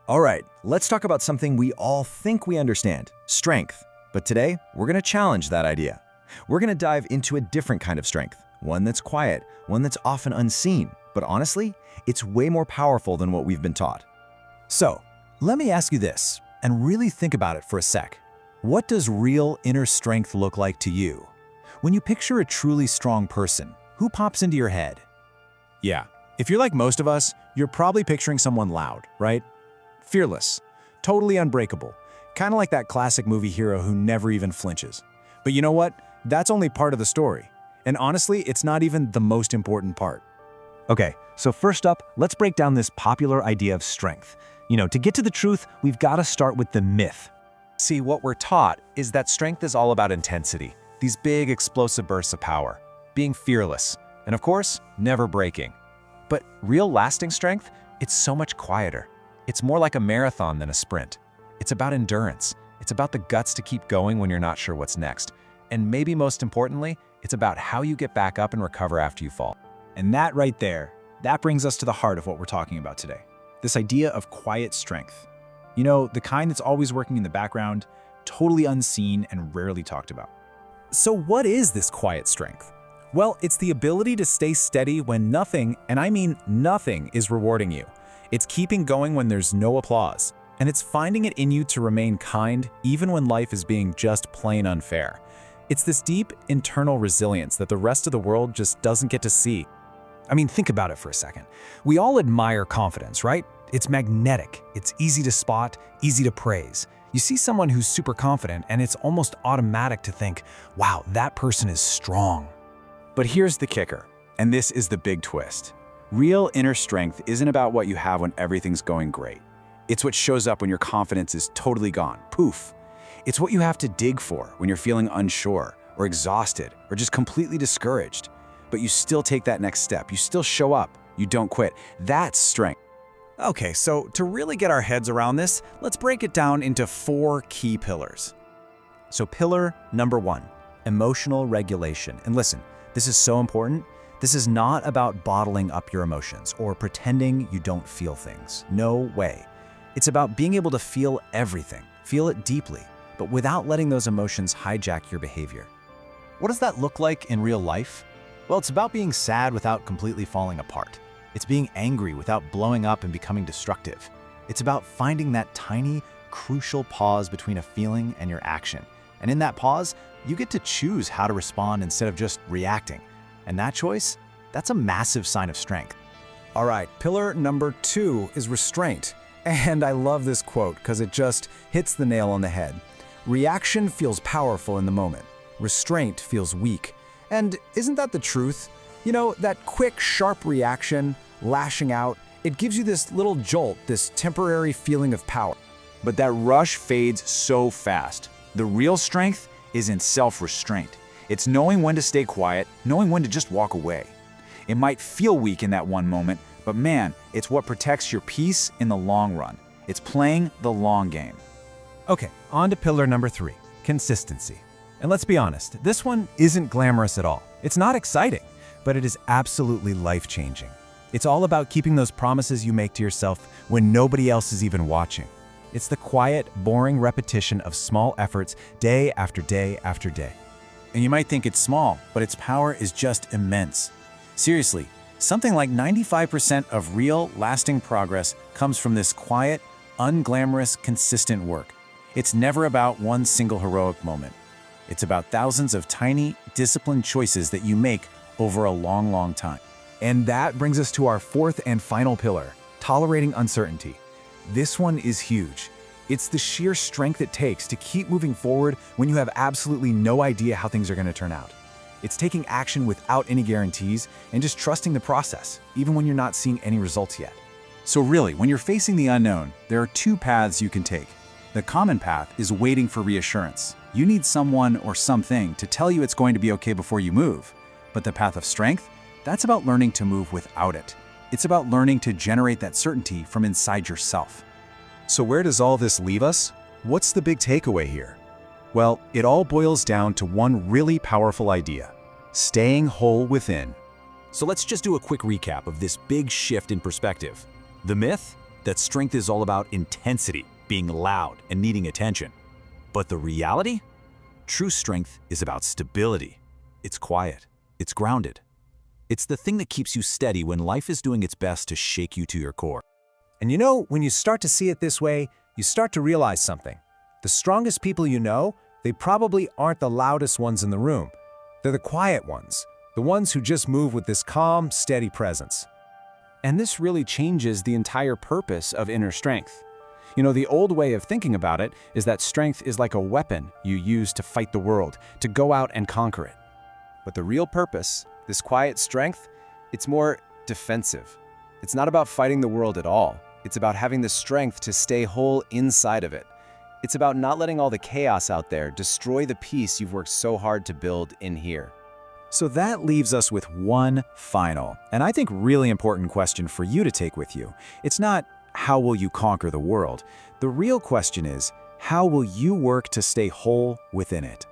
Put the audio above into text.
All right, let's talk about something we all think we understand, strength. But today, we're going to challenge that idea. We're going to dive into a different kind of strength, one that's quiet, one that's often unseen, but honestly, it's way more powerful than what we've been taught. So, let me ask you this, and really think about it for a sec. What does real inner strength look like to you? When you picture a truly strong person, who pops into your head? Yeah, if you're like most of us, you're probably picturing someone loud, right? Fearless, totally unbreakable, kind of like that classic movie hero who never even flinches. But you know what? That's only part of the story. And honestly, it's not even the most important part. Okay, so first up, let's break down this popular idea of strength. To get to the truth, we've got to start with the myth. See, what we're taught is that strength is all about intensity, these big explosive bursts of power, being fearless, and of course, never breaking. But real lasting strength, it's so much quieter. It's more like a marathon than a sprint. It's about endurance. It's about the guts to keep going when you're not sure what's next. And maybe most importantly, it's about how you get back up and recover after you fall. And that right there, that brings us to the heart of what we're talking about today. This idea of quiet strength. The kind that's always working in the background, totally unseen and rarely talked about. So what is this quiet strength? Well, it's the ability to stay steady when nothing, and I mean nothing, is rewarding you. It's keeping going when there's no applause. And it's finding it in you to remain kind even when life is being just plain unfair. It's this deep internal resilience that the rest of the world just doesn't get to see. I mean, think about it for a second. We all admire confidence, right? It's magnetic, it's easy to spot, easy to praise. You see someone who's super confident and it's almost automatic to think, wow, that person is strong. But here's the kicker, and this is the big twist. Real inner strength isn't about what you have when everything's going great. It's what shows up when your confidence is totally gone, poof. It's what you have to dig for when you're feeling unsure or exhausted or just completely discouraged. But you still take that next step, you still show up, you don't quit. That's strength. Okay, so to really get our heads around this, let's break it down into 4 key pillars. So pillar number 1, emotional regulation. And listen, this is so important. This is not about bottling up your emotions or pretending you don't feel things. No way. It's about being able to feel everything, feel it deeply, but without letting those emotions hijack your behavior. What does that look like in real life? Well, it's about being sad without completely falling apart. It's being angry without blowing up and becoming destructive. It's about finding that tiny, crucial pause between a feeling and your action. And in that pause, you get to choose how to respond instead of just reacting. And that choice, that's a massive sign of strength. All right, pillar number 2 is restraint. And I love this quote because it just hits the nail on the head. Reaction feels powerful in the moment. Restraint feels weak. And isn't that the truth? That quick, sharp reaction, lashing out, it gives you this little jolt, this temporary feeling of power. But that rush fades so fast. The real strength is in self-restraint. It's knowing when to stay quiet, knowing when to just walk away. It might feel weak in that one moment, but man, it's what protects your peace in the long run. It's playing the long game. Okay, on to pillar number 3, consistency. And let's be honest, this one isn't glamorous at all. It's not exciting, but it is absolutely life-changing. It's all about keeping those promises you make to yourself when nobody else is even watching. It's the quiet, boring repetition of small efforts day after day after day. And you might think it's small, but its power is just immense. Seriously, something like 95% of real, lasting progress comes from this quiet, unglamorous, consistent work. It's never about one single heroic moment. It's about thousands of tiny, disciplined choices that you make over a long, long time. And that brings us to our 4th and final pillar, tolerating uncertainty. This one is huge. It's the sheer strength it takes to keep moving forward when you have absolutely no idea how things are going to turn out. It's taking action without any guarantees and just trusting the process, even when you're not seeing any results yet. So really, when you're facing the unknown, there are 2 paths you can take. The common path is waiting for reassurance. You need someone or something to tell you it's going to be okay before you move. But the path of strength, that's about learning to move without it. It's about learning to generate that certainty from inside yourself. So where does all this leave us? What's the big takeaway here? Well, it all boils down to one really powerful idea: staying whole within. So let's just do a quick recap of this big shift in perspective. The myth? that strength is all about intensity, being loud, and needing attention. But the reality? True strength is about stability. It's quiet. It's grounded. It's the thing that keeps you steady when life is doing its best to shake you to your core. And you know, when you start to see it this way, you start to realize something. The strongest people you know, they probably aren't the loudest ones in the room. They're the quiet ones, the ones who just move with this calm, steady presence. And this really changes the entire purpose of inner strength. You know, the old way of thinking about it is that strength is like a weapon you use to fight the world, to go out and conquer it. But the real purpose, this quiet strength, it's more defensive. It's not about fighting the world at all. It's about having the strength to stay whole inside of it. It's about not letting all the chaos out there destroy the peace you've worked so hard to build in here. So that leaves us with one final, and I think really important question for you to take with you. It's not, how will you conquer the world? The real question is, how will you work to stay whole within it?